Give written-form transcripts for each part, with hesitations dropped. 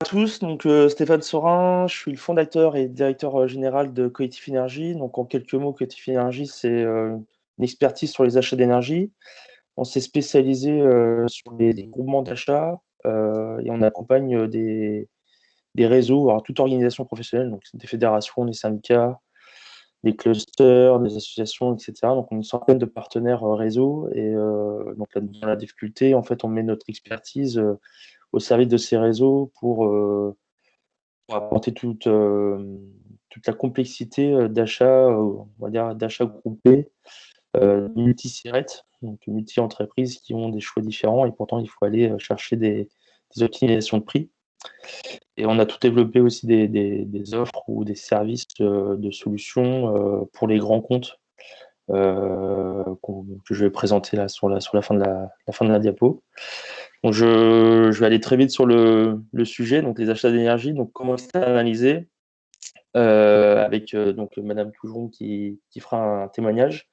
tous, donc Stéphane Sorin, je suis le fondateur et directeur général de Collectif Énergie. Donc en quelques mots, Collectif Énergie, c'est une expertise sur les achats d'énergie. On s'est spécialisé sur les groupements d'achat et on accompagne des réseaux, alors toute organisation professionnelle, donc des fédérations, des syndicats, des clusters, des associations, etc. Donc on a une centaine de partenaires réseau et donc dans la difficulté, en fait, on met notre expertise au service de ces réseaux pour apporter toute la complexité d'achat, on va dire d'achat groupé, multi-sites, donc multi-entreprises qui ont des choix différents et pourtant il faut aller chercher des optimisations de prix. Et on a tout développé aussi des offres ou des services de solutions pour les grands comptes que je vais présenter là sur la fin de la fin de la diapo. Donc je vais aller très vite sur le sujet, donc les achats d'énergie, donc comment externaliser avec donc Madame Tougeron qui fera un témoignage.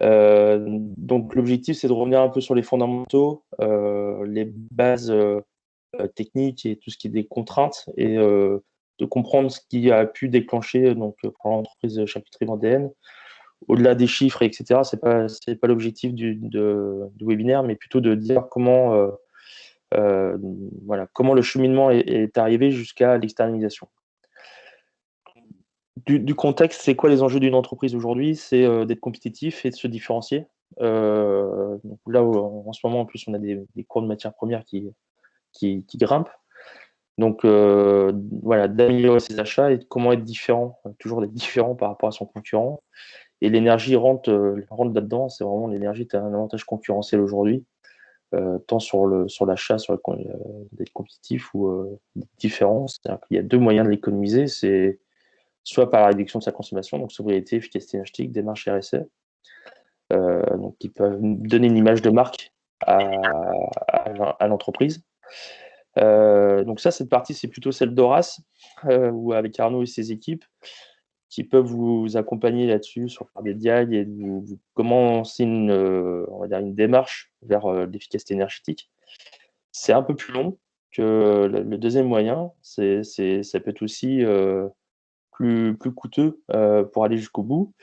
Donc l'objectif, c'est de revenir un peu sur les fondamentaux, les bases techniques et tout ce qui est des contraintes et de comprendre ce qui a pu déclencher donc pour l'entreprise charcuterie vendéenne. Au-delà des chiffres, etc., c'est pas l'objectif du webinaire, mais plutôt de dire euh, voilà, comment le cheminement est arrivé jusqu'à l'externalisation. Du contexte, c'est quoi les enjeux d'une entreprise aujourd'hui? C'est d'être compétitif et de se différencier. Donc là, en ce moment, en plus, on a des cours de matières premières qui grimpent. Donc voilà, d'améliorer ses achats et de comment être différent, toujours d'être différent par rapport à son concurrent. Et l'énergie rentre là-dedans. C'est vraiment l'énergie est un avantage concurrentiel aujourd'hui, tant sur l'achat, d'être compétitif ou d'être différent. C'est-à-dire qu'il y a deux moyens de l'économiser. C'est soit par la réduction de sa consommation, donc sobriété, efficacité énergétique, démarche RSE, donc qui peuvent donner une image de marque à l'entreprise. Donc ça, cette partie, c'est plutôt celle d'Horace, ou avec Arnaud et ses équipes, qui peuvent vous accompagner là-dessus, sur faire des diags et vous commencer on va dire une démarche vers l'efficacité énergétique. C'est un peu plus long que le deuxième moyen. Ça peut être aussi plus coûteux pour aller jusqu'au bout.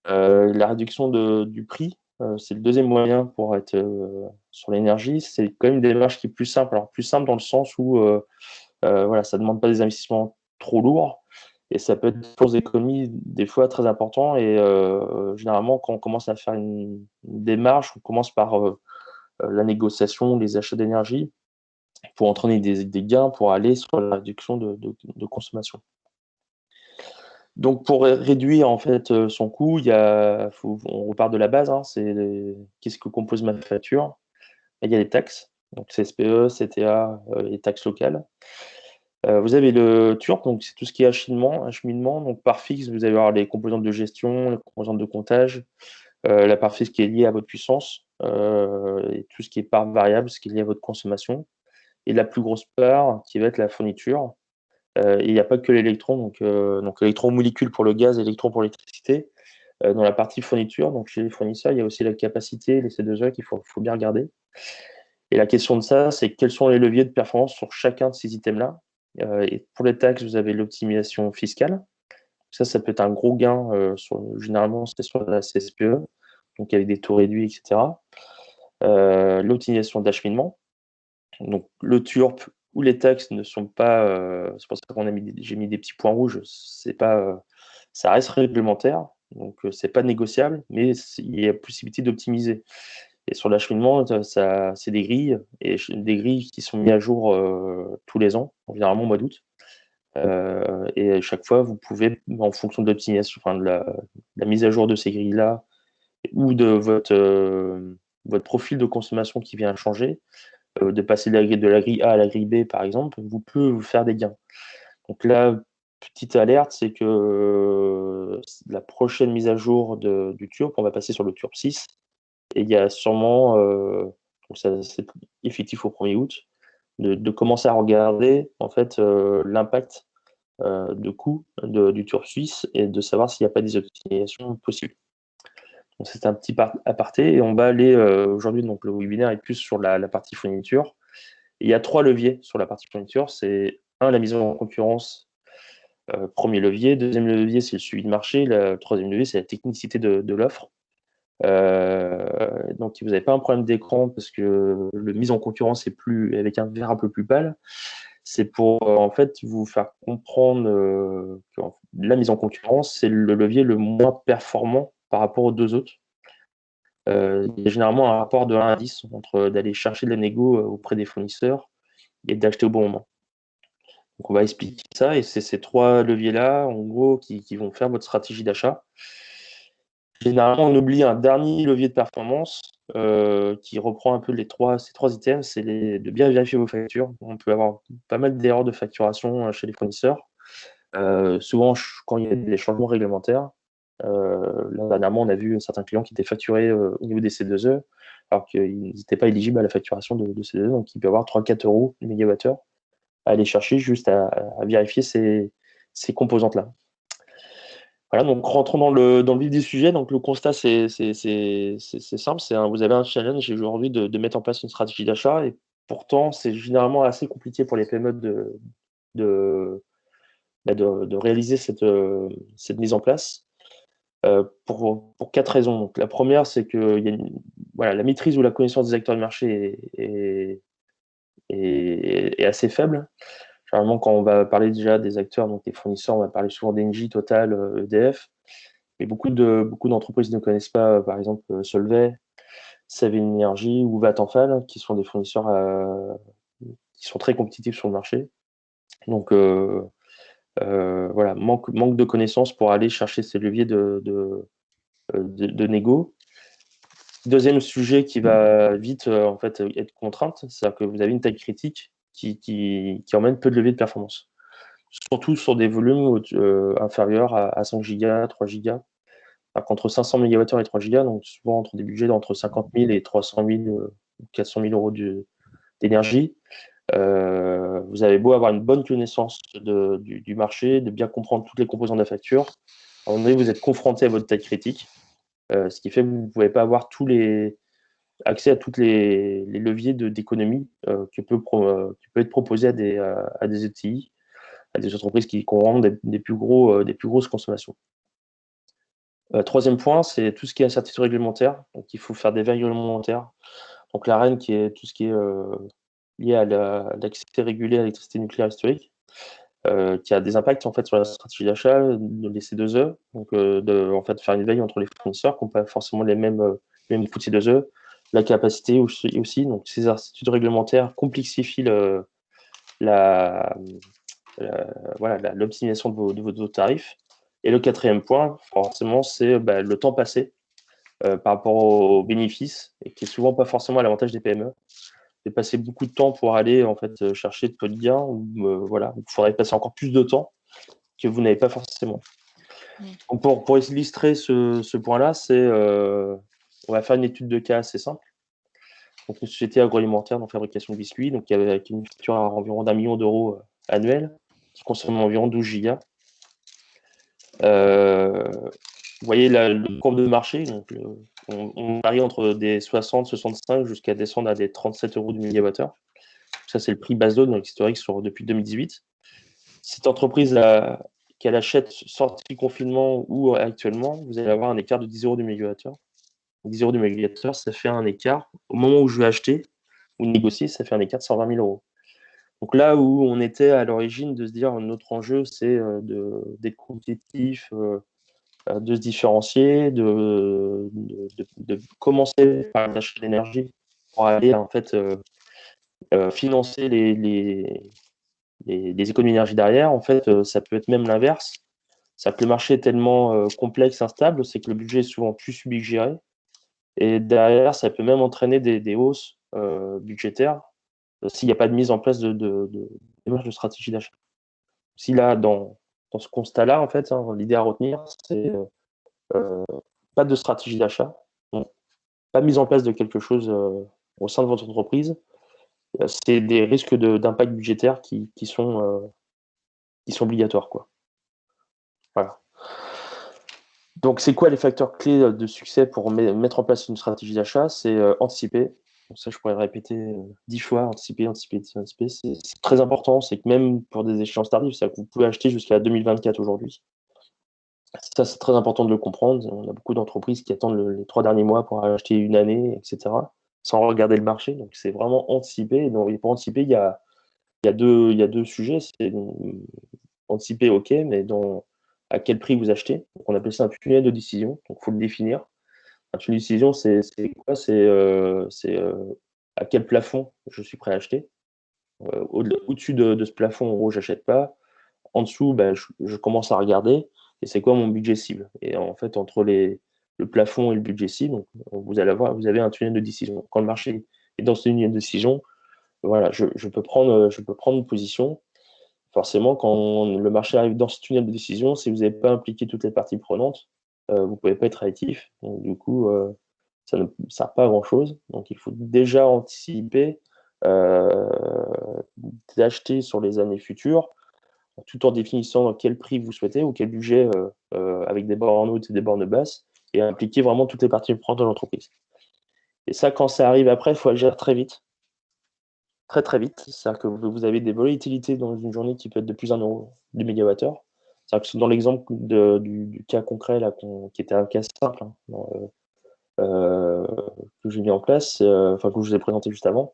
La réduction du prix, c'est le deuxième moyen pour être sur l'énergie. C'est quand même une démarche qui est plus simple. Alors, plus simple dans le sens où voilà, ça ne demande pas des investissements trop lourds et ça peut être des sources d'économie des fois très importants. Et généralement, quand on commence à faire une démarche, on commence par la négociation, les achats d'énergie pour entraîner des gains pour aller sur la réduction de consommation. Donc, pour réduire en fait son coût, on repart de la base. Hein, qu'est-ce que compose ma facture? Il y a les taxes, donc CSPE, CTA et taxes locales. Vous avez le TURP, donc c'est tout ce qui est acheminement. Donc par fixe, vous allez avoir les composantes de gestion, les composantes de comptage, la part fixe qui est liée à votre puissance, et tout ce qui est part variable, ce qui est lié à votre consommation. Et la plus grosse part qui va être la fourniture. Et il n'y a pas que l'électron, donc électron molécule pour le gaz, électron pour l'électricité. Dans la partie fourniture, donc chez les fournisseurs, il y a aussi la capacité, les C2E qu'il faut bien regarder. Et la question de ça, c'est quels sont les leviers de performance sur chacun de ces items-là. Et pour les taxes, vous avez l'optimisation fiscale. Ça peut être un gros gain. Généralement, c'est sur la CSPE, donc avec des taux réduits, etc. L'optimisation d'acheminement. Donc le TURP ou les taxes ne sont pas. C'est pour ça j'ai mis des petits points rouges. C'est pas, ça reste réglementaire, donc c'est pas négociable, mais il y a possibilité d'optimiser. Et sur l'acheminement, c'est des grilles, et des grilles qui sont mises à jour tous les ans, généralement au mois d'août. Et à chaque fois, vous pouvez, en fonction de l'optimisation, enfin la mise à jour de ces grilles-là, ou de votre profil de consommation qui vient changer, de passer de la grille A à la grille B, par exemple, vous pouvez vous faire des gains. Donc là, petite alerte, c'est que la prochaine mise à jour du TURP, on va passer sur le TURP 6. Et il y a sûrement, donc ça, c'est effectif au 1er août, de commencer à regarder en fait l'impact de coût du TURP suisse et de savoir s'il n'y a pas des optimisations possibles. Donc c'est un petit aparté et on va aller aujourd'hui, donc le webinaire est plus sur la partie fourniture. Et il y a trois leviers sur la partie fourniture. C'est la mise en concurrence, premier levier. Deuxième levier, c'est le suivi de marché. Le troisième levier, c'est la technicité de l'offre. Donc, vous n'avez pas un problème d'écran parce que le mise en concurrence est plus avec un verre un peu plus pâle. C'est pour en fait vous faire comprendre que la mise en concurrence, c'est le levier le moins performant par rapport aux deux autres. Il y a généralement un rapport de 1 à 10 entre d'aller chercher de la négo auprès des fournisseurs et d'acheter au bon moment. Donc on va expliquer ça et c'est ces trois leviers-là, en gros, qui vont faire votre stratégie d'achat. Généralement, on oublie un dernier levier de performance qui reprend un peu ces trois items, c'est de bien vérifier vos factures. On peut avoir pas mal d'erreurs de facturation chez les fournisseurs. Souvent, quand il y a des changements réglementaires, là, dernièrement, on a vu certains clients qui étaient facturés au niveau des C2E, alors qu'ils n'étaient pas éligibles à la facturation de C2E, donc il peut y avoir 3-4 euros le mégawattheure à aller chercher juste à vérifier ces composantes-là. Voilà, donc rentrons dans le vif du sujet. Donc le constat, c'est simple. Vous avez un challenge aujourd'hui de mettre en place une stratégie d'achat et pourtant, c'est généralement assez compliqué pour les PME de, de réaliser cette mise en place pour quatre raisons. Donc, la première, c'est que voilà, la maîtrise ou la connaissance des acteurs du marché est assez faible. Généralement, quand on va parler déjà des acteurs, donc des fournisseurs, on va parler souvent d'Engie, Total, EDF. Mais beaucoup d'entreprises ne connaissent pas, par exemple, Solvay, Savin Energy ou Vattenfall, qui sont des fournisseurs qui sont très compétitifs sur le marché. Donc, voilà, manque de connaissances pour aller chercher ces leviers de négo. Deuxième sujet qui va vite en fait, être contrainte, c'est-à-dire que vous avez une taille critique qui emmène peu de leviers de performance. Surtout sur des volumes inférieurs à 5 Go, 3 Go. Entre 500 MWh et 3 Go, donc souvent entre des budgets d'entre 50 000 et 300 000, 400 000 euros d'énergie. Vous avez beau avoir une bonne connaissance du marché, de bien comprendre toutes les composantes de la facture. À un moment donné, vous êtes confronté à votre taille critique, ce qui fait que vous ne pouvez pas avoir accès à tous les leviers d'économie qui peut être proposé à des ETI, à des entreprises qui ont des plus grosses consommations. Troisième point, c'est tout ce qui est incertitude réglementaire. Donc, il faut faire des veilles réglementaires. Donc, l'AREN, qui est tout ce qui est lié à l'accès régulé à l'électricité nucléaire historique, qui a des impacts en fait sur la stratégie d'achat des C2E. Donc, en fait, faire une veille entre les fournisseurs qui n'ont pas forcément les mêmes coûts de C2E, la capacité aussi. Donc, ces incertitudes réglementaires complexifient l'optimisation de vos tarifs. Et le quatrième point, forcément, c'est le temps passé par rapport aux bénéfices, et qui est souvent pas forcément à l'avantage des PME. De passer beaucoup de temps pour aller en fait chercher de peu de gains, ou voilà, il faudrait passer encore plus de temps que vous n'avez pas forcément. Donc pour illustrer ce point-là, on va faire une étude de cas assez simple. Donc une société agroalimentaire dans la fabrication de biscuits, donc avec une facture à environ d'1 million d'euros annuel, qui consomme environ 12 gigas. Vous voyez le courbe de marché, donc on varie entre des 60, 65 jusqu'à descendre à des 37 euros du mégawattheure. Ça, c'est le prix base zone, donc historique depuis 2018. Cette entreprise, qu'elle achète sortie confinement ou actuellement, vous allez avoir un écart de 10 euros du mégawattheure. 10 euros du mégawattheure, ça fait un écart. Au moment où je vais acheter ou négocier, ça fait un écart de 120 000 euros. Donc là où on était à l'origine de se dire notre enjeu, c'est d'être compétitif, de se différencier, de commencer par l'achat d'énergie pour aller en fait financer les économies d'énergie derrière. En fait, ça peut être même l'inverse. C'est que le marché est tellement complexe, instable, c'est que le budget est souvent plus subigéré. Et derrière, ça peut même entraîner des hausses budgétaires s'il n'y a pas de mise en place de stratégie d'achat. Si là, dans ce constat-là, en fait, l'idée à retenir, c'est pas de stratégie d'achat, pas mise en place de quelque chose au sein de votre entreprise. C'est des risques d'impact budgétaire qui sont obligatoires, quoi. Voilà. Donc, c'est quoi les facteurs clés de succès pour mettre en place une stratégie d'achat? C'est anticiper. Donc ça, je pourrais le répéter 10 fois, anticiper, anticiper, anticiper. C'est très important, c'est que même pour des échéances tardives, c'est-à-dire que vous pouvez acheter jusqu'à 2024 aujourd'hui. Ça, c'est très important de le comprendre. On a beaucoup d'entreprises qui attendent les 3 derniers mois pour acheter une année, etc., sans regarder le marché. Donc c'est vraiment anticiper. Et donc, pour anticiper, il y a deux sujets. C'est anticiper, ok, mais à quel prix vous achetez. Donc, on appelle ça un tunnel de décision. Donc il faut le définir. Un tunnel de décision, c'est quoi? C'est à quel plafond je suis prêt à acheter. Au-dessus de ce plafond, en gros, j'achète pas. En dessous, ben, je commence à regarder et c'est quoi mon budget cible. Et en fait, entre le plafond et le budget cible, donc, vous avez un tunnel de décision. Quand le marché est dans ce tunnel de décision, voilà, je peux prendre une position. Forcément, quand le marché arrive dans ce tunnel de décision, si vous n'avez pas impliqué toutes les parties prenantes, vous ne pouvez pas être réactif. Donc, du coup, ça ne sert pas à grand-chose. Donc, il faut déjà anticiper euh, d'acheter sur les années futures, tout en définissant quel prix vous souhaitez ou quel budget avec des bornes hautes et des bornes basses, et impliquer vraiment toutes les parties prenantes de l'entreprise. Et ça, quand ça arrive après, il faut agir très vite, très très vite. C'est-à-dire que vous avez des volatilités dans une journée qui peut être de plus d'un euro du mégawattheure. C'est-à-dire que dans l'exemple du cas concret, là, qui était un cas simple, hein, euh, que j'ai mis en place, enfin que je vous ai présenté juste avant,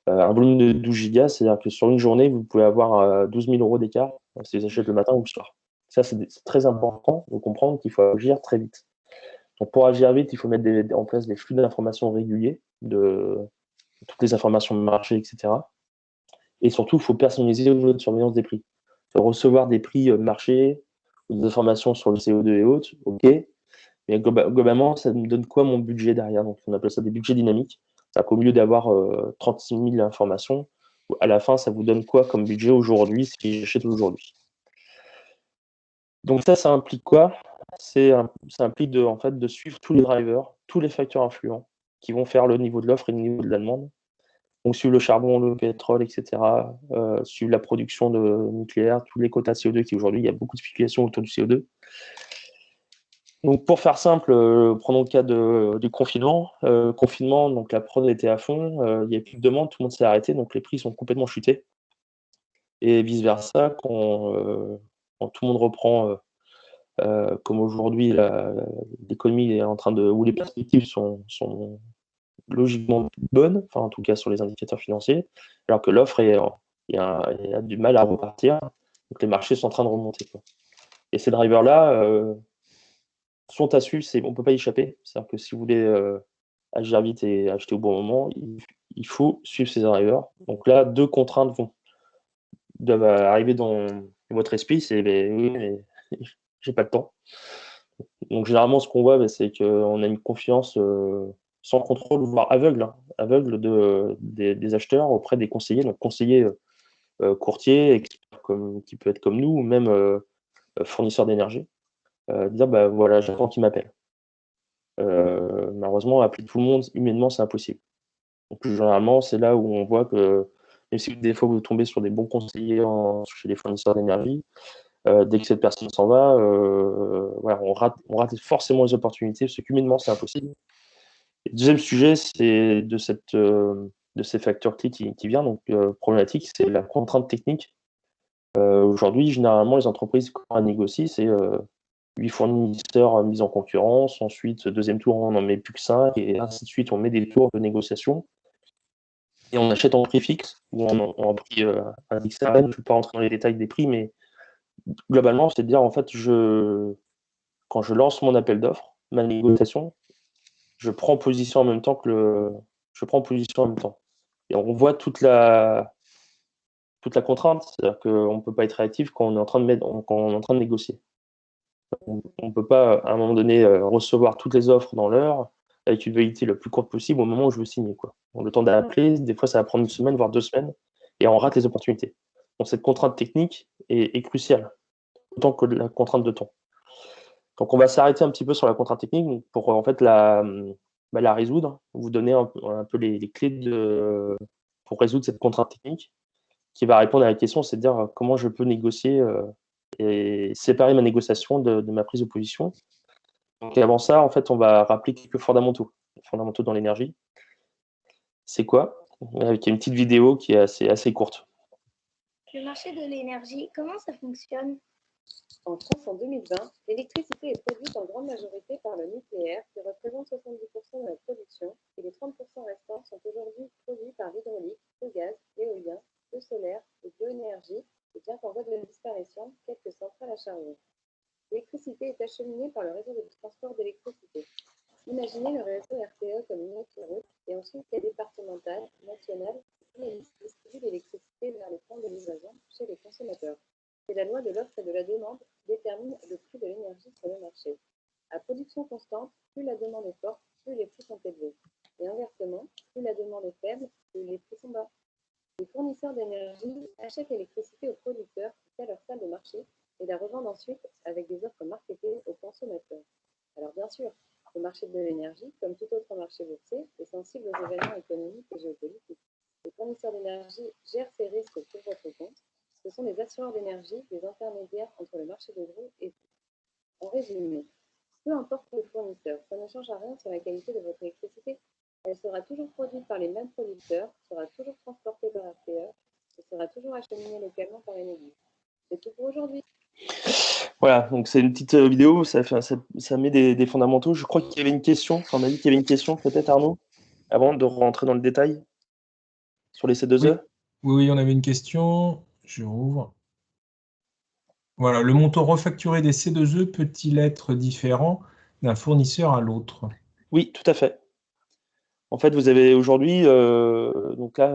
un volume de 12 gigas, c'est-à-dire que sur une journée, vous pouvez avoir 12 000 euros d'écart si vous achetez le matin ou le soir. Ça, c'est très important de comprendre qu'il faut agir très vite. Donc, pour agir vite, il faut mettre en place des flux d'informations réguliers, de toutes les informations de marché, etc. Et surtout, il faut personnaliser votre surveillance des prix. Il faut recevoir des prix marché ou des informations sur le CO2 et autres, ok. Mais globalement, ça me donne quoi mon budget derrière? Donc, on appelle ça des budgets dynamiques. C'est-à-dire qu'au lieu d'avoir 36 000 informations, à la fin, ça vous donne quoi comme budget aujourd'hui si j'achète aujourd'hui? Donc ça implique quoi? Ça implique en fait, de suivre tous les drivers, tous les facteurs influents qui vont faire le niveau de l'offre et le niveau de la demande. Donc suivre le charbon, le pétrole, etc. Suivre la production de nucléaire, tous les quotas de CO2 qui aujourd'hui, il y a beaucoup de spéculation autour du CO2. Donc pour faire simple, prenons le cas du confinement. Confinement, donc la prod était à fond, il n'y a plus de demande, tout le monde s'est arrêté, donc les prix sont complètement chutés. Et vice-versa, quand tout le monde reprend, comme aujourd'hui, l'économie est en train où les perspectives sont logiquement bonnes, enfin en tout cas sur les indicateurs financiers, alors que l'offre a du mal à repartir, donc les marchés sont en train de remonter, quoi. Et ces drivers-là, sont à suivre, on ne peut pas y échapper. C'est-à-dire que si vous voulez agir vite et acheter au bon moment, il faut suivre ces drivers. Donc là, deux contraintes doivent arriver dans votre esprit, c'est oui, mais j'ai pas le temps. Donc généralement, ce qu'on voit, c'est qu'on a une confiance sans contrôle, voire aveugle, hein, aveugle des acheteurs auprès des conseillers, donc conseillers courtiers, experts qui peut être comme nous, ou même fournisseurs d'énergie, dire bah voilà, j'attends qu'ils m'appellent. Malheureusement, appeler tout le monde, humainement, c'est impossible. Donc, plus généralement, c'est là où on voit que, même si des fois vous tombez sur des bons conseillers chez les fournisseurs d'énergie, dès que cette personne s'en va, voilà, on rate forcément les opportunités, parce qu'humainement, c'est impossible. Et le deuxième sujet, c'est de ces facteurs clés qui vient, donc problématique, c'est la contrainte technique. Aujourd'hui, généralement, les entreprises, quand elles négocient, c'est 8 fournisseurs mis en concurrence. Ensuite, deuxième tour, on n'en met plus que 5, et ainsi de suite. On met des tours de négociation et on achète en prix fixe ou en prix indexé. Je ne vais pas rentrer dans les détails des prix, mais globalement, c'est de dire en fait, quand je lance mon appel d'offres, ma négociation, je prends position en même temps je prends position en même temps. Et on voit toute la contrainte, c'est-à-dire qu'on ne peut pas être réactif quand on est en train quand on est en train de négocier. On ne peut pas, à un moment donné, recevoir toutes les offres dans l'heure avec une validité la plus courte possible au moment où je veux signer, quoi. Le temps d'appeler, des fois, ça va prendre une semaine, voire 2 semaines, et on rate les opportunités. Donc, cette contrainte technique est cruciale, autant que la contrainte de temps. Donc, on va s'arrêter un petit peu sur la contrainte technique pour, en fait, la résoudre, vous donner un peu les clés pour résoudre cette contrainte technique qui va répondre à la question, c'est de dire comment je peux négocier et séparer ma négociation de ma prise de position. Donc avant ça, en fait, on va rappeler quelques fondamentaux dans l'énergie. c'est quoi? Avec une petite vidéo qui est assez courte. Le marché de l'énergie, comment ça fonctionne? En France, en 2020, l'électricité est produite en grande majorité par le nucléaire, qui représente 70% de la production, et les 30% restants sont aujourd'hui produits par l'hydraulique, le gaz, l'éolien, le solaire, le bioénergie, et bien qu'en voie de disparition, quelques centrales à charbon. L'électricité est acheminée par le réseau de transport d'électricité. Imaginez le réseau RTE comme une autoroute, et ensuite les départementales, nationales, qui distribuent l'électricité vers les points de livraison chez les consommateurs. C'est la loi de l'offre et de la demande qui détermine le prix de l'énergie sur le marché. À production constante, plus la demande est forte, plus les prix sont élevés. Et inversement, plus la demande est faible, plus les prix sont bas. Les fournisseurs d'énergie achètent l'électricité aux producteurs qui créent leur salle de marché et la revendent ensuite avec des offres marketées aux consommateurs. Alors bien sûr, le marché de l'énergie, comme tout autre marché boursier, est sensible aux événements économiques et géopolitiques. Les fournisseurs d'énergie gèrent ces risques pour votre compte. Ce sont les assureurs d'énergie, les intermédiaires entre le marché de gros et vous. En résumé, peu importe le fournisseur, ça ne change rien sur la qualité de votre électricité. Elle sera toujours produite par les mêmes producteurs, sera toujours transportée par RTE et sera toujours acheminée localement par Enedis. C'est tout pour aujourd'hui. Voilà, donc c'est une petite vidéo, ça met des fondamentaux. Je crois qu'il y avait une question, on m'a dit qu'il y avait une question peut-être Arnaud, avant de rentrer dans le détail sur les Oui, C2E. oui, on avait une question. Je rouvre. Voilà, le montant refacturé des C2E peut-il être différent d'un fournisseur à l'autre? Oui, tout à fait. En fait, vous avez aujourd'hui, donc là,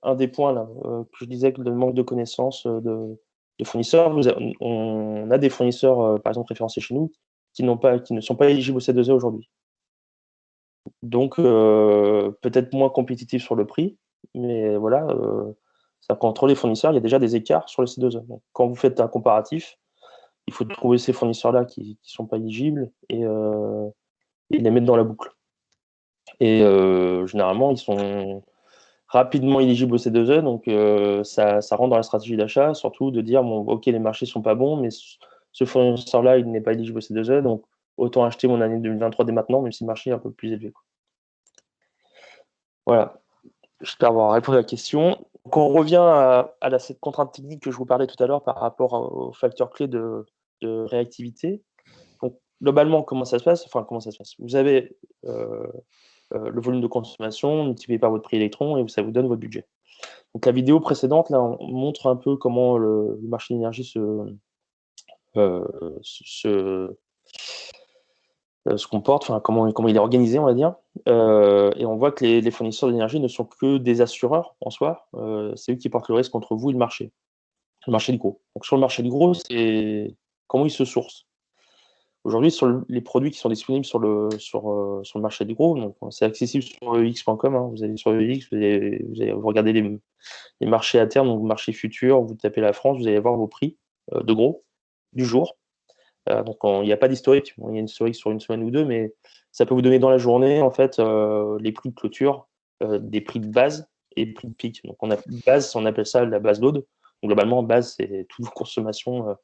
un des points là, que je disais que le manque de connaissances de fournisseurs, on a des fournisseurs, par exemple référencés chez nous, qui ne sont pas éligibles au C2E aujourd'hui. Donc, peut-être moins compétitifs sur le prix, mais voilà, entre les fournisseurs, il y a déjà des écarts sur le C2E. Donc, quand vous faites un comparatif, il faut trouver ces fournisseurs-là qui ne sont pas éligibles et les mettre dans la boucle. Et généralement, ils sont rapidement éligibles au C2E, donc ça rentre dans la stratégie d'achat, surtout de dire, bon, ok, les marchés sont pas bons, mais ce fournisseur-là, il n'est pas éligible au C2E, donc autant acheter mon année 2023 dès maintenant, même si le marché est un peu plus élevé, quoi. Voilà, j'espère avoir répondu à la question. Donc on revient à cette contrainte technique que je vous parlais tout à l'heure par rapport aux facteurs clés de réactivité. Donc, globalement, comment ça se passe? Enfin, comment ça se passe? Vous avez le volume de consommation multiplié par votre prix électron et ça vous donne votre budget. Donc la vidéo précédente, là, on montre un peu comment le marché de l'énergie euh, se, se comporte, enfin comment il est organisé, on va dire. Et on voit que les fournisseurs d'énergie ne sont que des assureurs en soi. C'est eux qui portent le risque entre vous et le marché du gros. Donc sur le marché du gros, c'est comment ils se sourcent. Aujourd'hui, sur les produits qui sont disponibles sur le marché du gros, donc c'est accessible sur EX.com. Hein. Vous allez sur EX, vous regardez les marchés à terme, donc marché futur, vous tapez la France, vous allez voir vos prix de gros du jour. Donc il n'y a pas d'historique. Bon, il y a une historique sur une semaine ou deux, mais ça peut vous donner dans la journée en fait les prix de clôture, des prix de base et prix de pic. Donc on appelle ça la base load. Donc, globalement, base, c'est toute vos consommations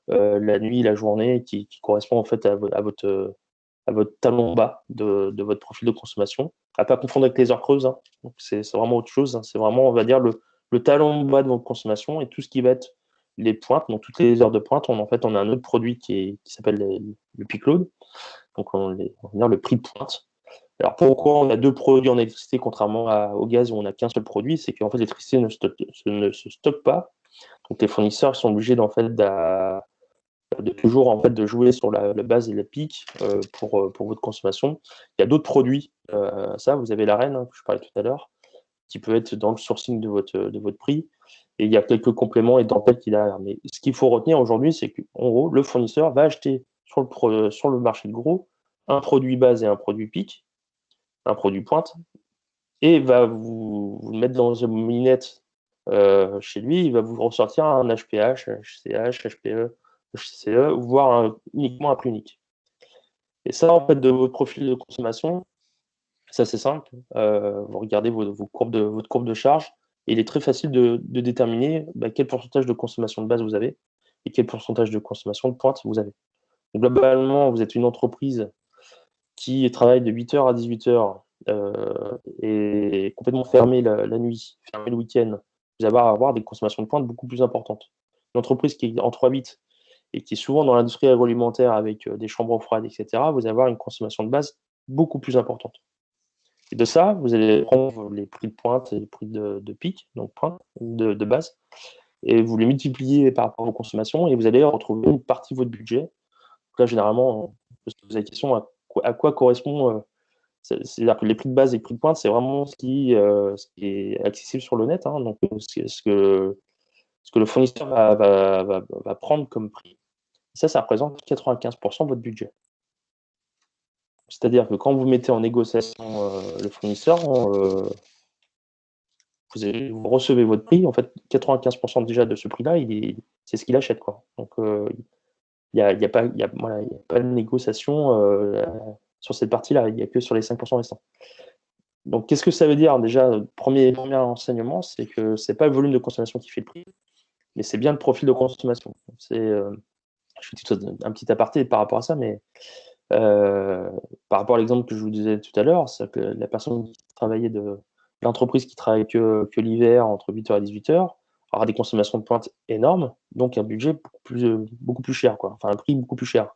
la nuit, la journée, qui correspond en fait à votre talon bas de votre profil de consommation. À pas confondre avec les heures creuses. Hein. Donc c'est vraiment autre chose. Hein. C'est vraiment, on va dire, le talon bas de votre consommation et tout ce qui va être les pointes, donc toutes les heures de pointe, en fait, on a un autre produit qui s'appelle le peak load. Donc on va dire le prix de pointe. Alors pourquoi on a deux produits en électricité contrairement au gaz où on n'a qu'un seul produit? C'est qu'en fait l'électricité ne se stocke pas. Donc les fournisseurs sont obligés d'en fait de toujours en fait de jouer sur la base et la pic pour votre consommation. Il y a d'autres produits, ça, vous avez l'arène hein, que je parlais tout à l'heure, qui peut être dans le sourcing de votre prix. Et il y a quelques compléments et dentelles qu'il a. Mais ce qu'il faut retenir aujourd'hui, c'est qu'en gros, le fournisseur va acheter sur le marché de gros un produit base et un produit pic, un produit pointe, et va vous le mettre dans une minette chez lui, il va vous ressortir un HPH, HCH, HPE, HCE, voire uniquement un prix unique. Et ça, en fait, de votre profil de consommation, ça c'est simple. Vous regardez votre courbe de charge, et il est très facile de déterminer quel pourcentage de consommation de base vous avez et quel pourcentage de consommation de pointe vous avez. Donc, globalement, vous êtes une entreprise qui travaille de 8h à 18h est complètement fermée la nuit, fermée le week-end, vous allez avoir des consommations de pointe beaucoup plus importantes. Une entreprise qui est entre 8 et qui est souvent dans l'industrie agroalimentaire avec des chambres froides, etc., vous allez avoir une consommation de base beaucoup plus importante. Et de ça, vous allez prendre les prix de pointe et les prix de pic, donc pointe, de base, et vous les multipliez par rapport aux consommations, et vous allez retrouver une partie de votre budget. Donc là, généralement, on peut se poser la question à quoi correspond. C'est-à-dire que les prix de base et les prix de pointe, c'est vraiment ce qui est accessible sur le net. Hein, donc, ce que le fournisseur va prendre comme prix. Ça représente 95% de votre budget. C'est-à-dire que quand vous mettez en négociation le fournisseur, vous recevez votre prix. En fait, 95% déjà de ce prix-là, c'est ce qu'il achète, quoi. Donc, il n'y a pas de négociation sur cette partie-là. Il n'y a que sur les 5% restants. Donc, qu'est-ce que ça veut dire? Déjà, premier enseignement, c'est que ce n'est pas le volume de consommation qui fait le prix, mais c'est bien le profil de consommation. Je fais un petit aparté par rapport à ça, mais par rapport à l'exemple que je vous disais tout à l'heure, c'est que la personne qui travaillait l'entreprise qui travaille que l'hiver entre 8h et 18h aura des consommations de pointe énormes, donc un budget beaucoup plus cher, quoi. Enfin un prix beaucoup plus cher.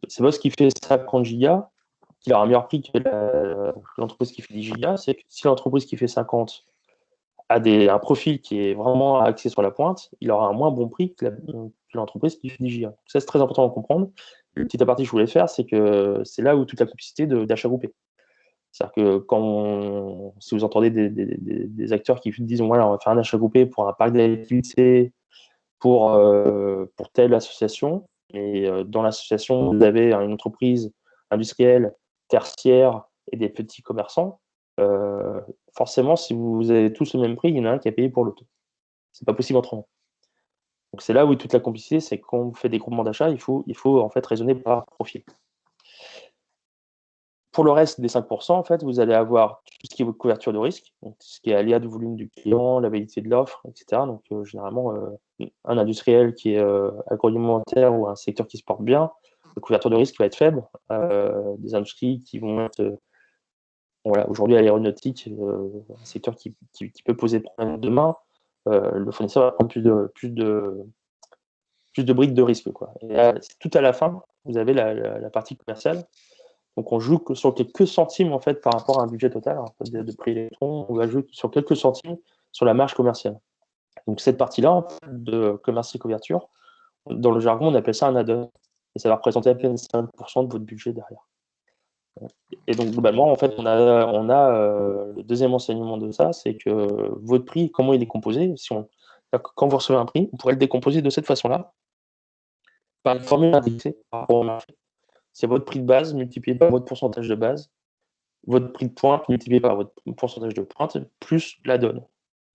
C'est pas ce qui fait 50 gigas qui aura un meilleur prix que l'entreprise qui fait 10 gigas, c'est que si l'entreprise qui fait 50 a un profil qui est vraiment axé sur la pointe, il aura un moins bon prix que l'entreprise qui fait 10 gigas. Ça, c'est très important à comprendre. Le petit aparté que je voulais faire, c'est que c'est là où toute la complicité d'achat groupé. C'est-à-dire que si vous entendez des acteurs qui disent voilà, on va faire un achat groupé pour un parc d'activité, pour telle association, et dans l'association, vous avez une entreprise industrielle, tertiaire et des petits commerçants, forcément, si vous avez tous le même prix, il y en a un qui a payé pour l'autre. C'est pas possible autrement. Donc c'est là où toute la complicité, c'est quand on fait des groupements d'achat, il faut en fait raisonner par profil. Pour le reste des 5%, en fait, vous allez avoir tout ce qui est votre couverture de risque, donc ce qui est aléa de volume du client, la validité de l'offre, etc. Donc généralement, un industriel qui est agroalimentaire ou un secteur qui se porte bien, la couverture de risque va être faible. Des industries qui vont être voilà, aujourd'hui, l'aéronautique, un secteur qui peut poser problème demain, le fournisseur va prendre plus de briques de risque, quoi. Et là, tout à la fin, vous avez la partie commerciale. Donc, on joue sur quelques centimes, en fait, par rapport à un budget total de prix électron. On va jouer sur quelques centimes sur la marge commerciale. Donc, cette partie-là, en fait, de commerce et couverture, dans le jargon, on appelle ça un add-on. Et ça va représenter à peine 5% de votre budget derrière. Et donc, globalement, en fait, on a le deuxième enseignement de ça, c'est que votre prix, comment il est composé, quand vous recevez un prix, vous pourrez le décomposer de cette façon-là, par une formule indexée par rapport au marché. C'est votre prix de base multiplié par votre pourcentage de base, votre prix de pointe multiplié par votre pourcentage de pointe, plus la donne.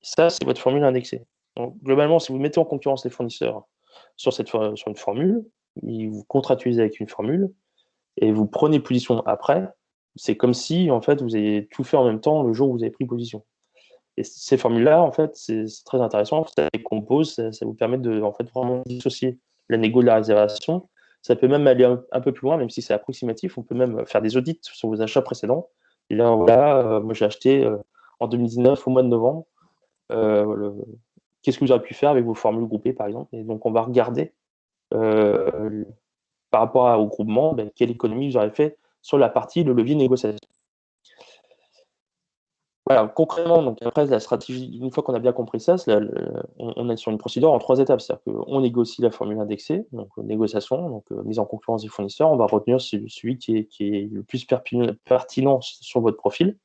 Ça, c'est votre formule indexée. Donc, globalement, si vous mettez en concurrence les fournisseurs sur une formule, ils vous contractualisez avec une formule, et vous prenez position après, c'est comme si, en fait, vous avez tout fait en même temps le jour où vous avez pris position. Et ces formules-là, en fait, c'est très intéressant, ça décompose, ça vous permet de en fait, vraiment dissocier la négo de la réservation. Ça peut même aller un peu plus loin, même si c'est approximatif, on peut même faire des audits sur vos achats précédents. Et là, voilà, moi j'ai acheté en 2019, au mois de novembre, qu'est-ce que vous aurez pu faire avec vos formules groupées, par exemple. Et donc, on va regarder par rapport au groupement, quelle économie vous aurez fait sur la partie, le levier négociation. Voilà, concrètement, donc après la stratégie, une fois qu'on a bien compris ça, on est sur une procédure en 3 étapes. C'est-à-dire qu'on négocie la formule indexée, donc négociation, donc mise en concurrence des fournisseurs. On va retenir celui qui est le plus pertinent sur votre profil.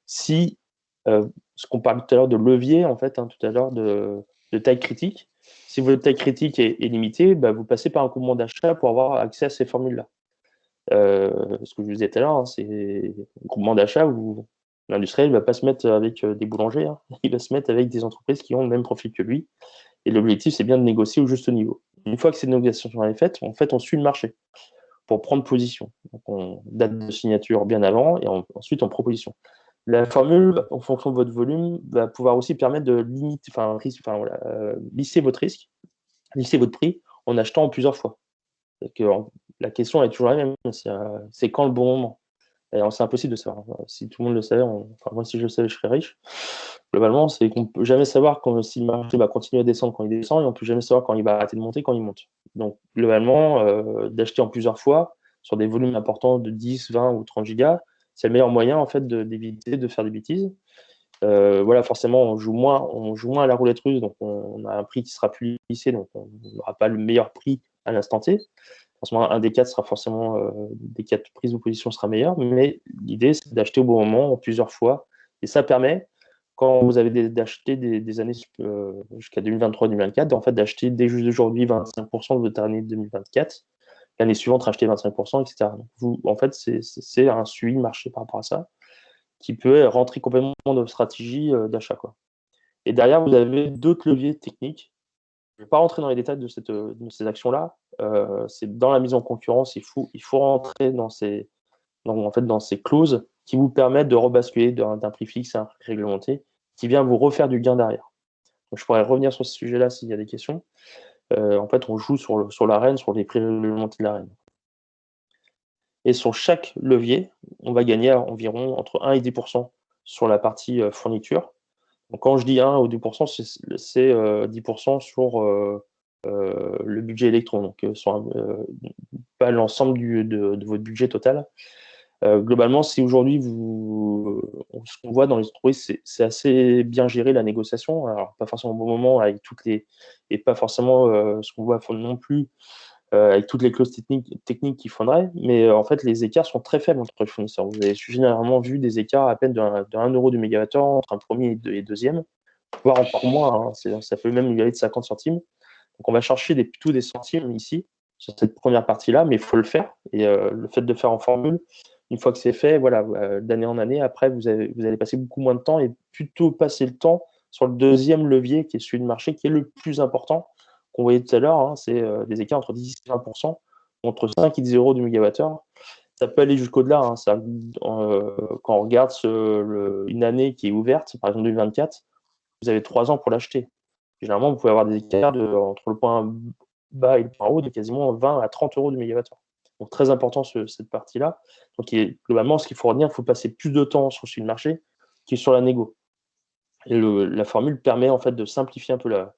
Si ce qu'on parlait tout à l'heure de levier, en fait, tout à l'heure de taille critique, si votre taille critique est limitée, vous passez par un groupement d'achat pour avoir accès à ces formules-là. Ce que je vous disais tout à l'heure, c'est un groupement d'achat où l'industriel ne va pas se mettre avec des boulangers, il va se mettre avec des entreprises qui ont le même profil que lui. Et l'objectif, c'est bien de négocier au juste niveau. Une fois que cette négociation est faite, en fait, on suit le marché pour prendre position. Donc, on date de signature bien avant et ensuite on prend position. La formule, en fonction de votre volume, va pouvoir aussi permettre de limiter, lisser votre risque, lisser votre prix en achetant en plusieurs fois. Que la question est toujours la même, c'est quand le bon moment. Et c'est impossible de savoir. Si tout le monde le savait, enfin, moi, si je le savais, je serais riche. Globalement, c'est qu'on ne peut jamais savoir si le marché va continuer à descendre quand il descend, et on ne peut jamais savoir quand il va arrêter de monter quand il monte. Donc, globalement, d'acheter en plusieurs fois sur des volumes importants de 10, 20 ou 30 gigas, c'est le meilleur moyen en fait d'éviter de faire des bêtises. Voilà, forcément, on joue moins à la roulette russe, donc on a un prix qui sera plus lissé, donc on n'aura pas le meilleur prix à l'instant T. Forcément, un des quatre sera forcément, des quatre prises de position sera meilleur, mais l'idée, c'est d'acheter au bon moment, en plusieurs fois, et ça permet, quand vous avez d'acheter des années jusqu'à 2023-2024, en fait, d'acheter dès juste aujourd'hui 25% de votre année 2024, l'année suivante, racheter 25%, etc. Donc vous, en fait, c'est un suivi de marché par rapport à ça, qui peut rentrer complètement dans votre stratégie d'achat, quoi. Et derrière, vous avez d'autres leviers techniques. Je ne vais pas rentrer dans les détails de ces actions-là. C'est dans la mise en concurrence, il faut rentrer dans ces clauses qui vous permettent de rebasculer d'un prix fixe à un prix réglementé, qui vient vous refaire du gain derrière. Donc, je pourrais revenir sur ce sujet-là s'il y a des questions. En fait, on joue sur l'arène, sur les prix réglementés de l'arène. Et sur chaque levier, on va gagner environ entre 1 et 10% sur la partie fourniture. Donc, quand je dis 1 ou 2%, c'est 10% sur le budget Electron, donc pas l'ensemble de votre budget total. Globalement, si aujourd'hui, ce qu'on voit dans les entreprises, c'est assez bien géré la négociation. Alors, pas forcément au bon moment, et pas forcément ce qu'on voit non plus avec toutes les clauses techniques qu'il faudrait, mais en fait, les écarts sont très faibles entre les fournisseurs. Vous avez généralement vu des écarts à peine de 1 euro du mégawattheure entre un premier et deuxième, voire encore moins, hein, ça peut même y aller de 50 centimes. Donc, on va chercher plutôt des centimes ici, sur cette première partie-là, mais il faut le faire. Et le fait de le faire en formule, une fois que c'est fait, voilà, d'année en année, après, vous allez passer beaucoup moins de temps et plutôt passer le temps sur le deuxième levier, qui est celui de marché, qui est le plus important, qu'on voyait tout à l'heure, hein, c'est des écarts entre 10 et 20%, entre 5 et 10 euros du mégawattheure. Ça peut aller jusqu'au-delà. Hein, quand on regarde une année qui est ouverte, par exemple 2024, vous avez 3 ans pour l'acheter. Généralement, vous pouvez avoir des écarts entre le point bas et le point haut de quasiment 20 à 30 euros du mégawattheure. Donc, très important cette partie-là. Donc, globalement, ce qu'il faut retenir, il faut passer plus de temps sur le marché que sur la négo. Et la formule permet en fait de simplifier un peu la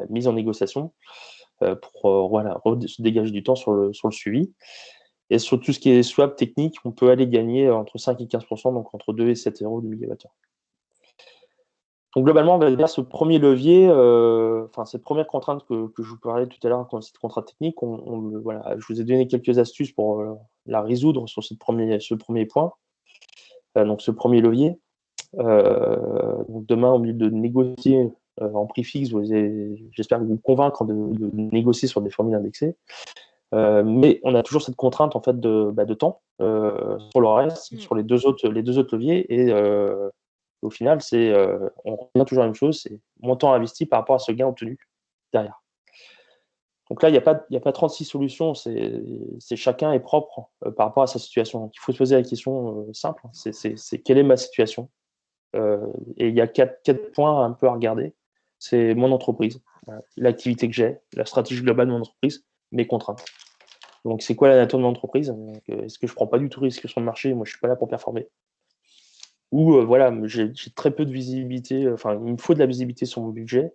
mise en négociation pour voilà, se dégager du temps sur le suivi. Et sur tout ce qui est swap technique, on peut aller gagner entre 5 et 15%, donc entre 2 et 7 euros du mégawattheure. Donc globalement, on va dire ce premier levier, cette première contrainte que je vous parlais tout à l'heure, cette contrainte technique, voilà, je vous ai donné quelques astuces pour la résoudre sur ce premier point, donc ce premier levier. Donc demain, au milieu de négocier en prix fixe, j'espère vous convaincre de négocier sur des formules indexées. Mais on a toujours cette contrainte en fait de temps sur le reste, sur les deux autres leviers, et au final, on revient toujours à la même chose, c'est montant investi par rapport à ce gain obtenu derrière. Donc là, il n'y a pas 36 solutions, c'est chacun est propre par rapport à sa situation. Donc, il faut se poser la question simple, c'est quelle est ma situation, et il y a quatre points un peu à regarder. C'est mon entreprise, l'activité que j'ai, la stratégie globale de mon entreprise, mes contraintes. Donc, c'est quoi la nature de mon entreprise? Est-ce que je ne prends pas du tout risque sur le marché? Moi, je ne suis pas là pour performer. Ou voilà, j'ai très peu de visibilité, enfin, il me faut de la visibilité sur mon budget.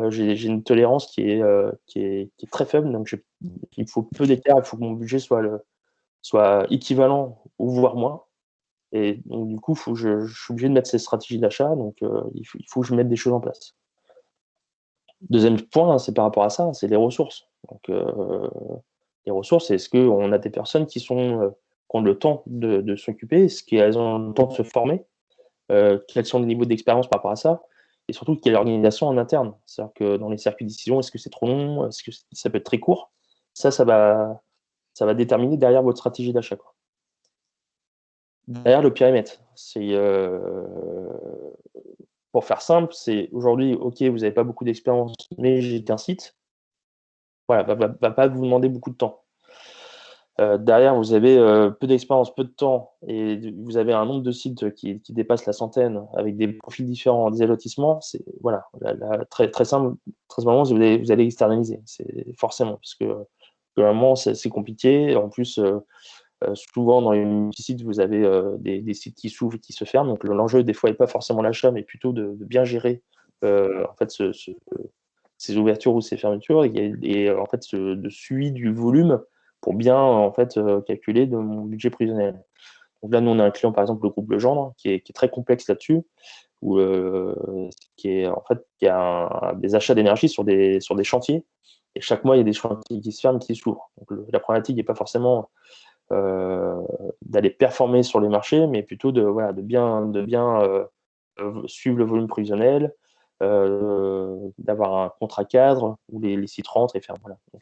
J'ai une tolérance qui est très faible, donc il me faut peu d'écart, il faut que mon budget soit équivalent ou voire moins. Et donc, du coup, je suis obligé de mettre ces stratégies d'achat, donc il faut que je mette des choses en place. Deuxième point, c'est par rapport à ça, c'est les ressources. Donc, les ressources, est-ce qu'on a des personnes qui ont le temps de s'occuper? Est-ce qu'elles ont le temps de se former? Quels sont les niveaux d'expérience par rapport à ça? Et surtout, quelle organisation en interne? C'est-à-dire que dans les circuits de décision, est-ce que c'est trop long? Est-ce que ça peut être très court? Ça va déterminer derrière votre stratégie d'achat, quoi. Derrière le périmètre, pour faire simple, c'est aujourd'hui, OK, vous n'avez pas beaucoup d'expérience, mais j'ai qu'un site. Voilà, va pas vous demander beaucoup de temps. Derrière, vous avez peu d'expérience, peu de temps, et vous avez un nombre de sites qui dépasse la centaine, avec des profils différents, des allotissements. C'est voilà, très, très simple, très simplement, vous allez externaliser. C'est forcément, parce que vraiment, c'est compliqué. En plus, Souvent, dans les multisites, vous avez des sites qui s'ouvrent et qui se ferment. Donc, l'enjeu, des fois, n'est pas forcément l'achat, mais plutôt de bien gérer en fait, ces ouvertures ou ces fermetures et en fait, de suivi du volume pour bien en fait, calculer de mon budget prévisionnel. Donc là, nous, on a un client, par exemple, le groupe Legendre, qui est très complexe là-dessus, où, qui a des achats d'énergie sur des chantiers. Et chaque mois, il y a des chantiers qui se ferment, qui s'ouvrent. Donc, la problématique n'est pas forcément d'aller performer sur les marchés, mais plutôt de bien suivre le volume prévisionnel, d'avoir un contrat cadre où les sites rentrent et ferment. Voilà. Donc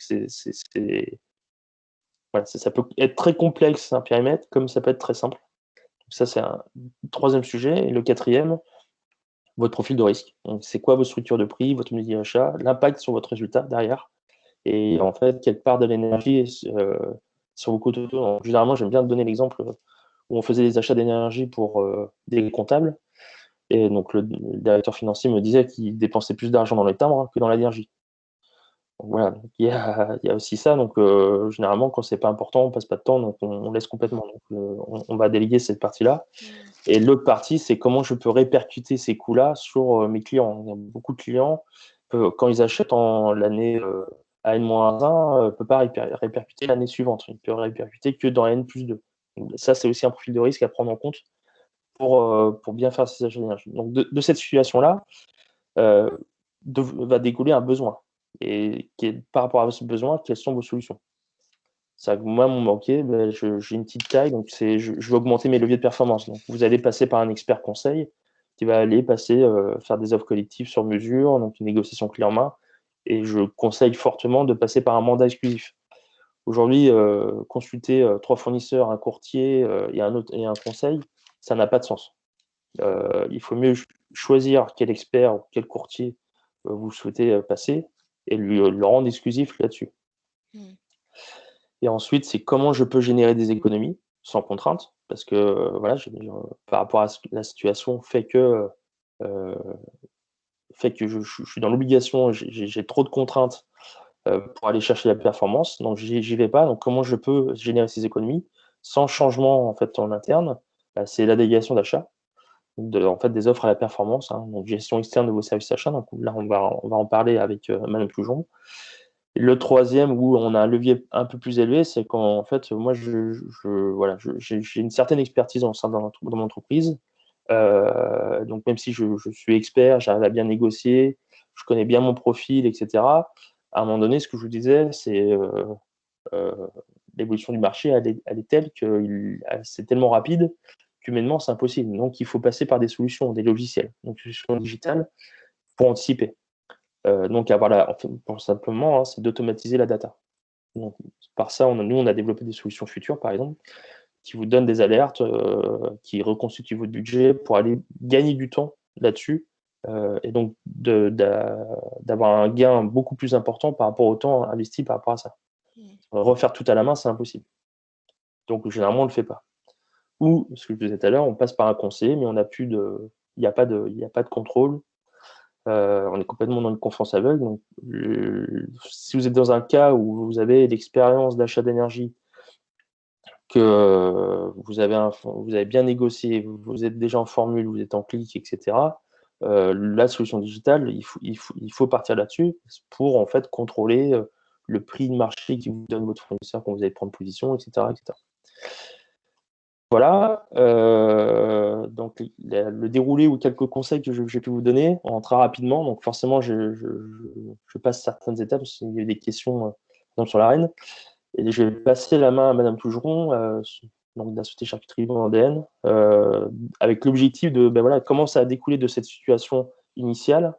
voilà, ça peut être très complexe un périmètre, comme ça peut être très simple. Donc ça, c'est un troisième sujet. Et le quatrième, votre profil de risque. Donc, c'est quoi vos structures de prix, votre modèle d'achat, l'impact sur votre résultat derrière, et en fait, quelle part de l'énergie sur vos coûts totaux. Donc, généralement, j'aime bien donner l'exemple où on faisait des achats d'énergie pour des comptables. Et donc, le directeur financier me disait qu'il dépensait plus d'argent dans les timbres que dans l'énergie. Donc, voilà, donc, il y a aussi ça. Donc, généralement, quand c'est pas important, on passe pas de temps, donc on laisse complètement. Donc, on va déléguer cette partie-là. Et l'autre partie, c'est comment je peux répercuter ces coûts-là sur mes clients. Il y a beaucoup de clients, quand ils achètent en l'année à N-1, ne peut pas répercuter l'année suivante. Il peut répercuter que dans N+2. Donc, ça, c'est aussi un profil de risque à prendre en compte pour bien faire ces achats d'énergie. Donc, de cette situation-là, va découler un besoin. Et par rapport à ce besoin, quelles sont vos solutions? Ça, moi, mon banquier, j'ai une petite taille, donc je veux augmenter mes leviers de performance. Donc, vous allez passer par un expert conseil qui va aller faire des offres collectives sur mesure, donc une négociation clé en main. Et je conseille fortement de passer par un mandat exclusif. Aujourd'hui, consulter 3 fournisseurs, un courtier et un conseil, ça n'a pas de sens. Il faut mieux choisir quel expert ou quel courtier vous souhaitez passer et le rendre exclusif là-dessus. Et ensuite, c'est comment je peux générer des économies sans contrainte, parce que voilà, par rapport à la situation euh, fait que je suis dans l'obligation, j'ai trop de contraintes pour aller chercher la performance, donc j'y vais pas. Donc comment je peux générer ces économies sans changement en fait en interne? C'est la délégation d'achat, en fait des offres à la performance, hein, donc gestion externe de vos services achats. Donc là, on va en parler avec Madame Toujon. Le troisième, où on a un levier un peu plus élevé, c'est quand en fait, moi, voilà, j'ai une certaine expertise au sein de mon entreprise. Donc, même si je suis expert, j'arrive à bien négocier, je connais bien mon profil, etc. À un moment donné, ce que je vous disais, c'est euh, l'évolution du marché, elle est telle que c'est tellement rapide qu'humainement, c'est impossible. Donc, il faut passer par des solutions, des logiciels, donc des solutions digitales pour anticiper. Donc, pour simplement, hein, c'est d'automatiser la data. Donc, par ça, nous, on a développé des solutions futures, par exemple, qui vous donnent des alertes, qui reconstituent votre budget pour aller gagner du temps là-dessus, et donc d'avoir un gain beaucoup plus important par rapport au temps investi par rapport à ça. Refaire tout à la main, c'est impossible. Donc, généralement, on ne le fait pas. Ou, ce que je disais tout à l'heure, on passe par un conseiller, mais il n'y a pas de contrôle. On est complètement dans une confiance aveugle. Donc, si vous êtes dans un cas où vous avez l'expérience d'achat d'énergie, que vous avez bien négocié, vous êtes déjà en formule, vous êtes en clic, etc., la solution digitale, il faut partir là-dessus pour en fait contrôler le prix de marché qui vous donne votre fournisseur quand vous allez prendre position, etc., etc. Voilà, donc le déroulé ou quelques conseils que j'ai pu vous donner très rapidement. Donc forcément, je passe certaines étapes s'il y a eu des questions par exemple, sur l'arène. Et je vais passer la main à Madame Tougeron, donc de la société charcuterie vendéenne, avec l'objectif de voilà, comment ça a découlé de cette situation initiale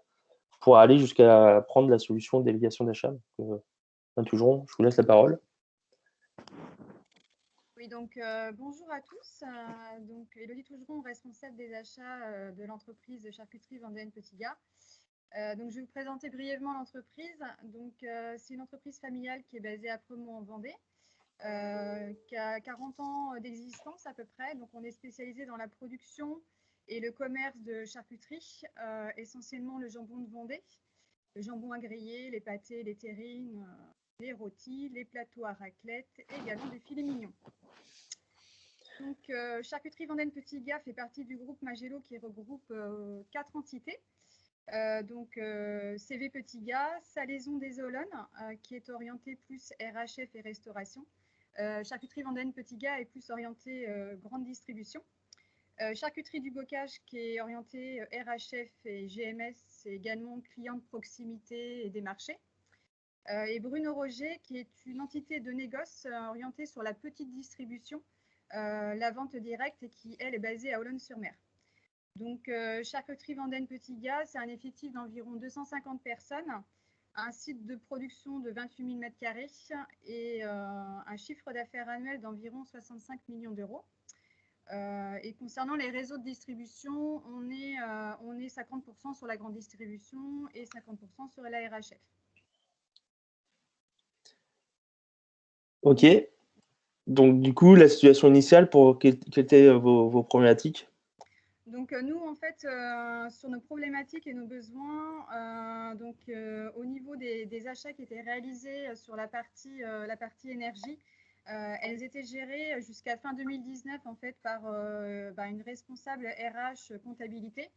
pour aller jusqu'à prendre la solution de délégation d'achat. Madame Tougeron, je vous laisse la parole. Oui, donc bonjour à tous. Donc Élodie Tougeron, responsable des achats de l'entreprise de charcuterie vendéenne Petit Gars. Donc je vais vous présenter brièvement l'entreprise. Donc c'est une entreprise familiale qui est basée à Premont en Vendée, qui a 40 ans d'existence à peu près. Donc on est spécialisé dans la production et le commerce de charcuterie, essentiellement le jambon de Vendée, le jambon à griller, les pâtés, les terrines, les rôtis, les plateaux à raclette et également des filets mignons. Donc, Charcuterie Vendée Petit Gars fait partie du groupe Magello qui regroupe 4 entités. Donc, CV Petit Gars, Salaison des Olonnes, qui est orientée plus RHF et restauration. Charcuterie Vendée Petit Gars est plus orientée grande distribution. Charcuterie du Bocage qui est orientée RHF et GMS, c'est également client de proximité et des marchés. Et Bruno Roger qui est une entité de négoce orientée sur la petite distribution, la vente directe et qui, elle, est basée à Olonne-sur-Mer. Donc, Charcuterie Vendée Petit Gars, c'est un effectif d'environ 250 personnes, un site de production de 28 000 m² et un chiffre d'affaires annuel d'environ 65 millions d'euros. Et concernant les réseaux de distribution, on est 50% sur la grande distribution et 50% sur la RHF. Ok. Donc, du coup, la situation initiale, quelles étaient vos problématiques? Donc, nous, en fait, sur nos problématiques et nos besoins, au niveau des achats qui étaient réalisés sur la partie énergie, elles étaient gérées jusqu'à fin 2019 en fait par une responsable RH comptabilité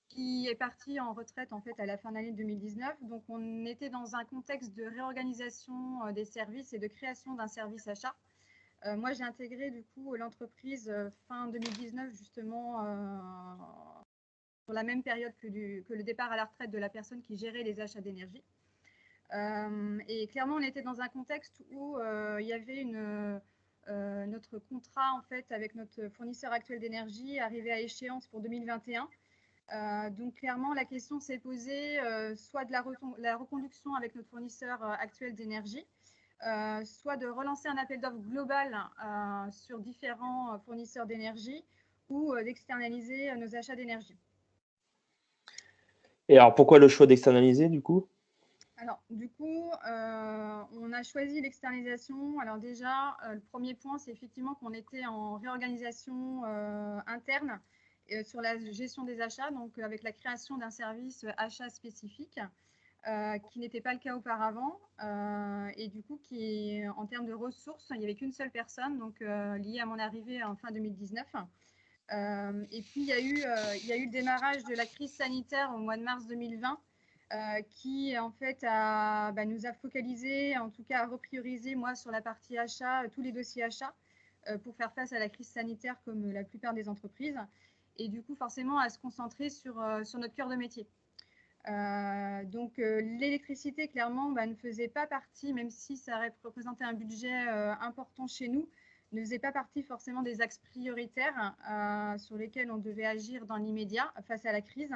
qui est partie en retraite en fait à la fin de l'année 2019. Donc on était dans un contexte de réorganisation des services et de création d'un service achat. Moi j'ai intégré du coup l'entreprise fin 2019 justement sur la même période que le départ à la retraite de la personne qui gérait les achats d'énergie. Et clairement, on était dans un contexte où il y avait notre contrat en fait avec notre fournisseur actuel d'énergie arrivé à échéance pour 2021. Donc clairement, la question s'est posée soit de la reconduction avec notre fournisseur actuel d'énergie, soit de relancer un appel d'offres global sur différents fournisseurs d'énergie ou d'externaliser nos achats d'énergie. Et alors, pourquoi le choix d'externaliser, du coup? Alors, du coup, on a choisi l'externalisation. Alors déjà, le premier point, c'est effectivement qu'on était en réorganisation interne sur la gestion des achats, donc avec la création d'un service achat spécifique, qui n'était pas le cas auparavant. Et du coup, en termes de ressources, il n'y avait qu'une seule personne, donc liée à mon arrivée en fin 2019. Et puis, il y a eu le démarrage de la crise sanitaire au mois de mars 2020, qui en fait nous a focalisé, en tout cas a repriorisé moi sur la partie achat, tous les dossiers achats pour faire face à la crise sanitaire comme la plupart des entreprises et du coup forcément à se concentrer sur notre cœur de métier. Donc l'électricité clairement ne faisait pas partie, même si ça représentait un budget important chez nous, ne faisait pas partie forcément des axes prioritaires sur lesquels on devait agir dans l'immédiat face à la crise.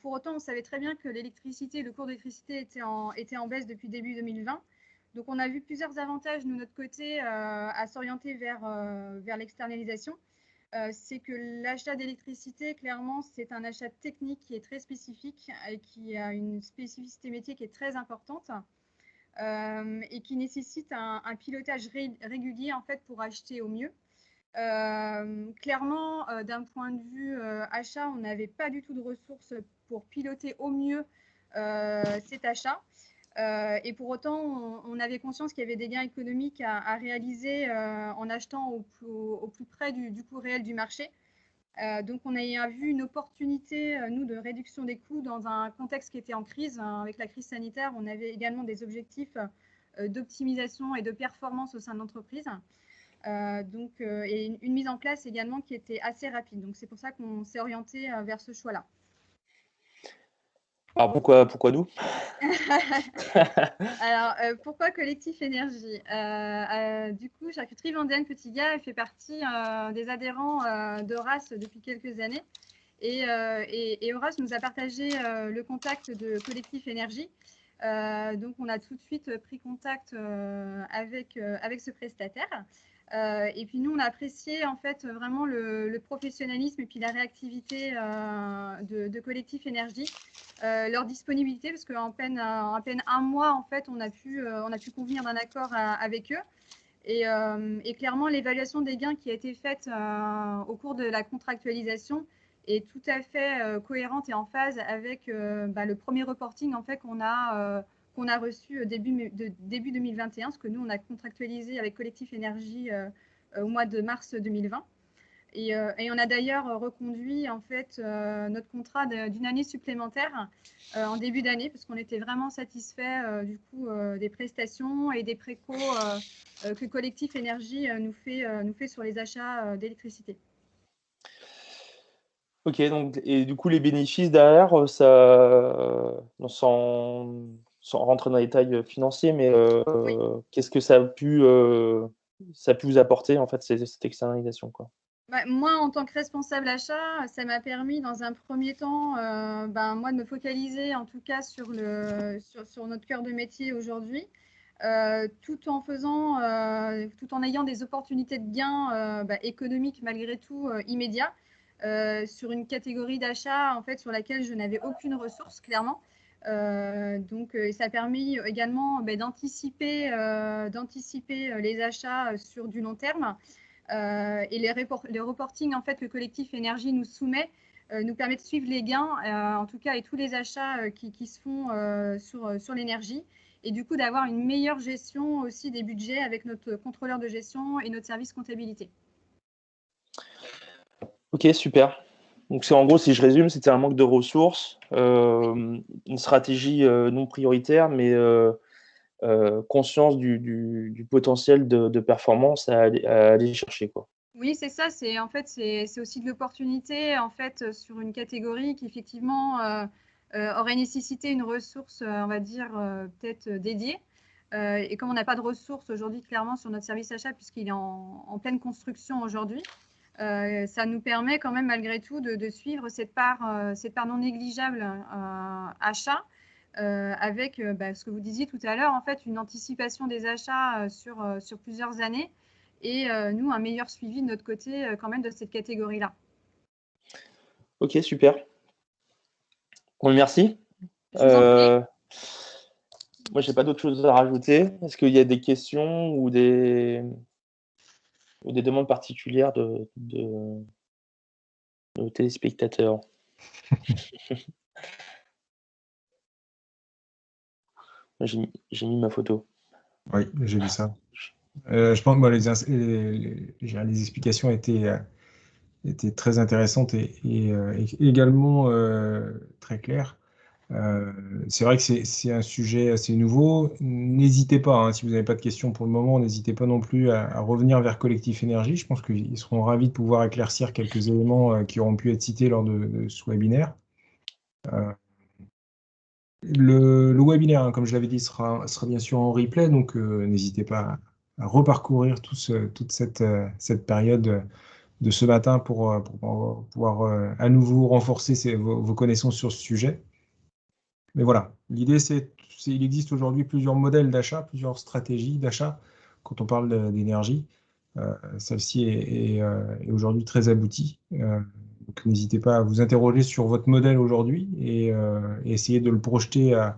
Pour autant, on savait très bien que l'électricité, le cours d'électricité était en baisse depuis début 2020. Donc, on a vu plusieurs avantages, nous, de notre côté, à s'orienter vers l'externalisation. C'est que l'achat d'électricité, clairement, c'est un achat technique qui est très spécifique et qui a une spécificité métier qui est très importante et qui nécessite un pilotage régulier, en fait, pour acheter au mieux. Clairement, d'un point de vue achat, on n'avait pas du tout de ressources pour piloter au mieux cet achat. Et pour autant, on avait conscience qu'il y avait des gains économiques à réaliser en achetant au plus près du coût réel du marché. Donc, on a vu une opportunité, nous, de réduction des coûts dans un contexte qui était en crise. Avec la crise sanitaire, on avait également des objectifs d'optimisation et de performance au sein de l'entreprise. Et une mise en place également qui était assez rapide. Donc, c'est pour ça qu'on s'est orienté vers ce choix-là. Alors, pourquoi nous? Alors, pourquoi Collectif Énergie? Du coup, Charcuterie Vendée Petit Gars fait partie des adhérents d'Horace depuis quelques années. Et Horace nous a partagé le contact de Collectif Énergie. Donc, on a tout de suite pris contact avec ce prestataire. Et puis nous, on a apprécié en fait vraiment le professionnalisme et puis la réactivité de Collectif Énergie, leur disponibilité, parce qu'en peine un mois, en fait, on a pu convenir d'un accord avec eux. Et clairement, l'évaluation des gains qui a été faite au cours de la contractualisation est tout à fait cohérente et en phase avec le premier reporting en fait qu'on a reçu début 2021, parce que nous, on a contractualisé avec Collectif Énergie au mois de mars 2020. Et on a d'ailleurs reconduit en fait notre contrat d'une année supplémentaire en début d'année parce qu'on était vraiment satisfait du coup des prestations et des précaux que Collectif Énergie nous fait sur les achats d'électricité. Ok, donc, et du coup, les bénéfices derrière, sans rentrer dans les détails financiers, mais Oui. qu'est-ce que ça a pu vous apporter, en fait, cette externalisation, quoi? Bah, moi, en tant que responsable achat, ça m'a permis dans un premier temps moi, de me focaliser en tout cas sur notre cœur de métier aujourd'hui, tout en ayant des opportunités de gains économiques malgré tout immédiats sur une catégorie d'achat en fait, sur laquelle je n'avais aucune ressource, clairement. Donc, ça a permis également d'anticiper les achats sur du long terme. Et les reportings en fait, que Collectif Énergie nous soumet nous permet de suivre les gains, en tout cas, et tous les achats qui se font sur l'énergie. Et du coup, d'avoir une meilleure gestion aussi des budgets avec notre contrôleur de gestion et notre service comptabilité. Ok, super. Donc, en gros, si je résume, c'était un manque de ressources, une stratégie non prioritaire, mais conscience du potentiel de performance à aller chercher, quoi. Oui, c'est ça. En fait, c'est aussi de l'opportunité en fait, sur une catégorie qui effectivement aurait nécessité une ressource, on va dire, peut-être dédiée. Et comme on n'a pas de ressources aujourd'hui, clairement, sur notre service achat, puisqu'il est en pleine construction aujourd'hui, ça nous permet quand même, malgré tout, de suivre cette part non négligeable achat, avec ce que vous disiez tout à l'heure, en fait, une anticipation des achats sur plusieurs années et nous, un meilleur suivi de notre côté quand même de cette catégorie-là. Ok, super. Bon, merci. Je vous en prie. Moi, j'ai pas d'autre chose à rajouter. Est-ce qu'il y a des questions ou des demandes particulières de nos téléspectateurs? J'ai mis ma photo. Oui, j'ai vu ça. Je pense que les explications étaient très intéressantes et également très claires. C'est vrai que c'est un sujet assez nouveau. N'hésitez pas, hein, si vous n'avez pas de questions pour le moment, n'hésitez pas non plus à revenir vers Collectif Énergie. Je pense qu'ils seront ravis de pouvoir éclaircir quelques éléments qui auront pu être cités lors de ce webinaire. Le webinaire, hein, comme je l'avais dit, sera bien sûr en replay, donc n'hésitez pas à reparcourir toute cette période de ce matin pour pouvoir à nouveau renforcer vos connaissances sur ce sujet. Mais voilà, l'idée, il existe aujourd'hui plusieurs modèles d'achat, plusieurs stratégies d'achat quand on parle d'énergie. Celle-ci est aujourd'hui très aboutie. Donc n'hésitez pas à vous interroger sur votre modèle aujourd'hui et essayer de le projeter à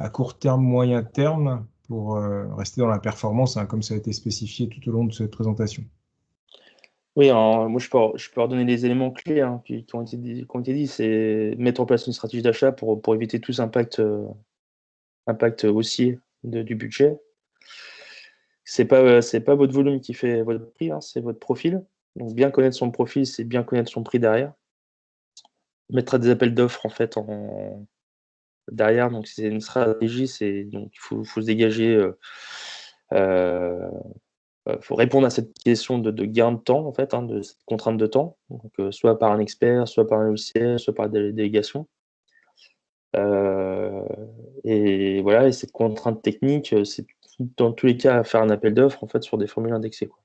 court terme, moyen terme pour rester dans la performance, hein, comme ça a été spécifié tout au long de cette présentation. Oui, moi je peux redonner les éléments clés qui ont été dit, c'est mettre en place une stratégie d'achat pour éviter tout impact haussier du budget. C'est pas votre volume qui fait votre prix, c'est votre profil. Donc bien connaître son profil, c'est bien connaître son prix derrière. Mettre des appels d'offres en fait derrière, donc c'est une stratégie, donc il faut se dégager. Faut répondre à cette question de gain de temps, en fait, de cette contrainte de temps, donc, soit par un expert, soit par un logiciel, soit par des délégations. Et voilà, et cette contrainte technique, c'est dans tous les cas à faire un appel d'offres en fait, sur des formules indexées, quoi.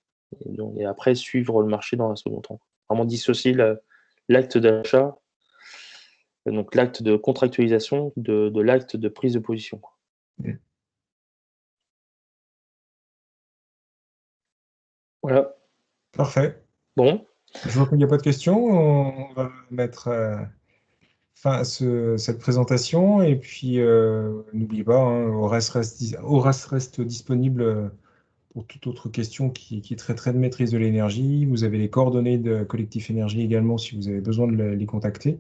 Et après, suivre le marché dans un second temps. Vraiment dissocier l'acte d'achat, donc l'acte de contractualisation, de l'acte de prise de position, quoi. Voilà. Parfait. Bon. Je vois qu'il n'y a pas de questions. On va mettre fin à cette présentation. Et puis, n'oubliez pas, hein, Horace reste disponible pour toute autre question qui traiterait de maîtrise de l'énergie. Vous avez les coordonnées de Collectif Énergie également si vous avez besoin de les contacter.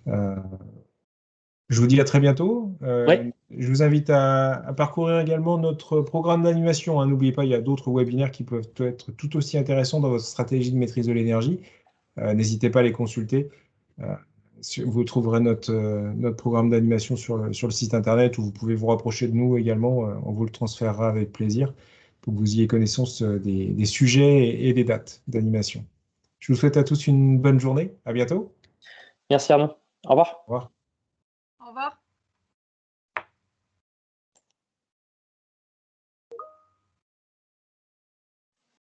Je vous dis à très bientôt. Ouais. Je vous invite à parcourir également notre programme d'animation, hein. N'oubliez pas, il y a d'autres webinaires qui peuvent être tout aussi intéressants dans votre stratégie de maîtrise de l'énergie. N'hésitez pas à les consulter. Vous trouverez notre programme d'animation sur le site internet, où vous pouvez vous rapprocher de nous également. On vous le transférera avec plaisir pour que vous ayez connaissance des sujets et des dates d'animation. Je vous souhaite à tous une bonne journée. À bientôt. Merci Arnaud. Au revoir. Au revoir.